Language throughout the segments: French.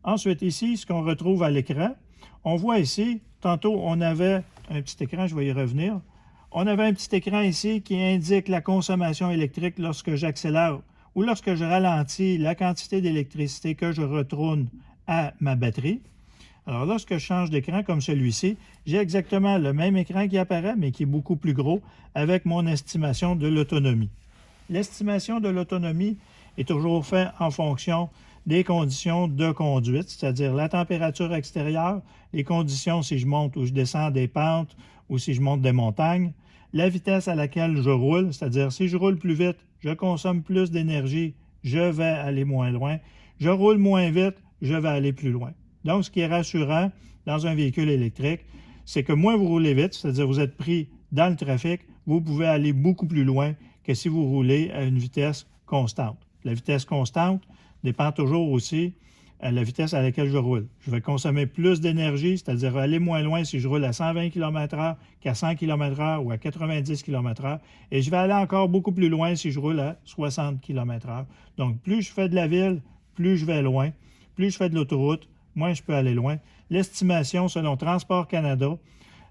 Ensuite, ici, ce qu'on retrouve à l'écran, on voit ici, tantôt, on avait un petit écran, je vais y revenir. On avait un petit écran ici qui indique la consommation électrique lorsque j'accélère ou lorsque je ralentis la quantité d'électricité que je retourne à ma batterie. Alors, lorsque je change d'écran comme celui-ci, j'ai exactement le même écran qui apparaît, mais qui est beaucoup plus gros, avec mon estimation de l'autonomie. L'estimation de l'autonomie est toujours faite en fonction des conditions de conduite, c'est-à-dire la température extérieure, les conditions si je monte ou je descends des pentes ou si je monte des montagnes, la vitesse à laquelle je roule, c'est-à-dire si je roule plus vite, je consomme plus d'énergie, je vais aller moins loin. Je roule moins vite, je vais aller plus loin. Donc, ce qui est rassurant dans un véhicule électrique, c'est que moins vous roulez vite, c'est-à-dire vous êtes pris dans le trafic, vous pouvez aller beaucoup plus loin que si vous roulez à une vitesse constante. La vitesse constante dépend toujours aussi de la vitesse à laquelle je roule. Je vais consommer plus d'énergie, c'est-à-dire aller moins loin si je roule à 120 km/h qu'à 100 km/h ou à 90 km/h. Et je vais aller encore beaucoup plus loin si je roule à 60 km/h. Donc, plus je fais de la ville, plus je vais loin. Plus je fais de l'autoroute, moins je peux aller loin. L'estimation, selon Transport Canada,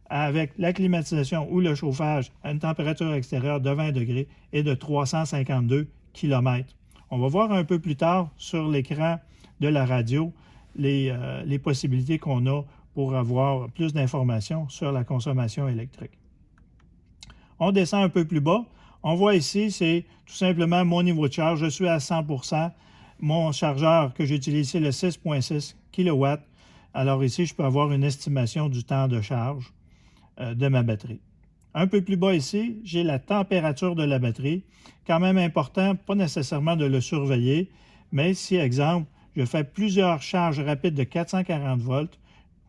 avec la climatisation ou le chauffage à une température extérieure de 20 degrés est de 352 km. On va voir un peu plus tard sur l'écran de la radio les possibilités qu'on a pour avoir plus d'informations sur la consommation électrique. On descend un peu plus bas. On voit ici, c'est tout simplement mon niveau de charge. Je suis à 100%. Mon chargeur que j'utilise, c'est le 6,6 kW. Alors ici, je peux avoir une estimation du temps de charge de ma batterie. Un peu plus bas ici, j'ai la température de la batterie. Quand même important, pas nécessairement de le surveiller, mais si, exemple, je fais plusieurs charges rapides de 440 volts,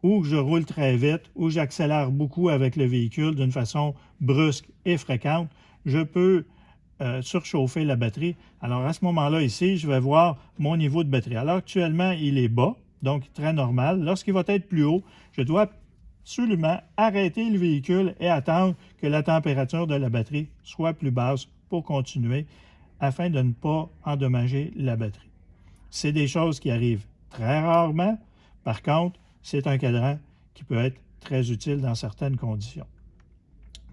ou je roule très vite, ou j'accélère beaucoup avec le véhicule d'une façon brusque et fréquente, je peux surchauffer la batterie. Alors, à ce moment-là, ici, je vais voir mon niveau de batterie. Alors, actuellement, il est bas, donc très normal. Lorsqu'il va être plus haut, je dois absolument arrêter le véhicule et attendre que la température de la batterie soit plus basse pour continuer afin de ne pas endommager la batterie. C'est des choses qui arrivent très rarement. Par contre, c'est un cadran qui peut être très utile dans certaines conditions.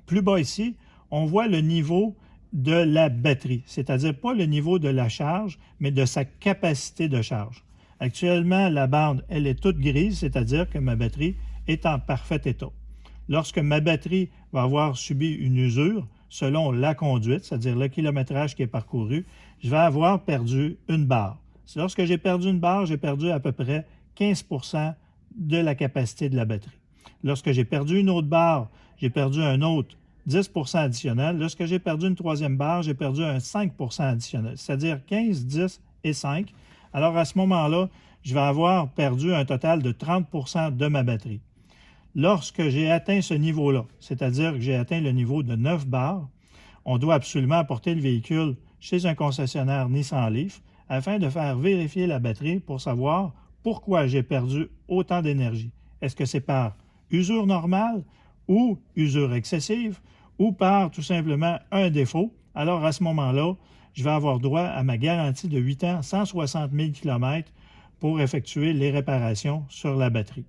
Plus bas ici, on voit le niveau de la batterie, c'est-à-dire pas le niveau de la charge, mais de sa capacité de charge. Actuellement, la bande, elle est toute grise, c'est-à-dire que ma batterie est en parfait état. Lorsque ma batterie va avoir subi une usure, selon la conduite, c'est-à-dire le kilométrage qui est parcouru, je vais avoir perdu une barre. Lorsque j'ai perdu une barre, j'ai perdu à peu près 15% de la capacité de la batterie. Lorsque j'ai perdu une autre barre, j'ai perdu un autre 10% additionnel. Lorsque j'ai perdu une troisième barre, j'ai perdu un 5% additionnel, c'est-à-dire 15, 10 et 5. Alors, à ce moment-là, je vais avoir perdu un total de 30% de ma batterie. Lorsque j'ai atteint ce niveau-là, c'est-à-dire que j'ai atteint le niveau de 9 barres, on doit absolument apporter le véhicule chez un concessionnaire Nissan Leaf afin de faire vérifier la batterie pour savoir pourquoi j'ai perdu autant d'énergie. Est-ce que c'est par usure normale ou usure excessive ou par tout simplement un défaut? Alors, à ce moment-là, je vais avoir droit à ma garantie de 8 ans, 160 000 km pour effectuer les réparations sur la batterie.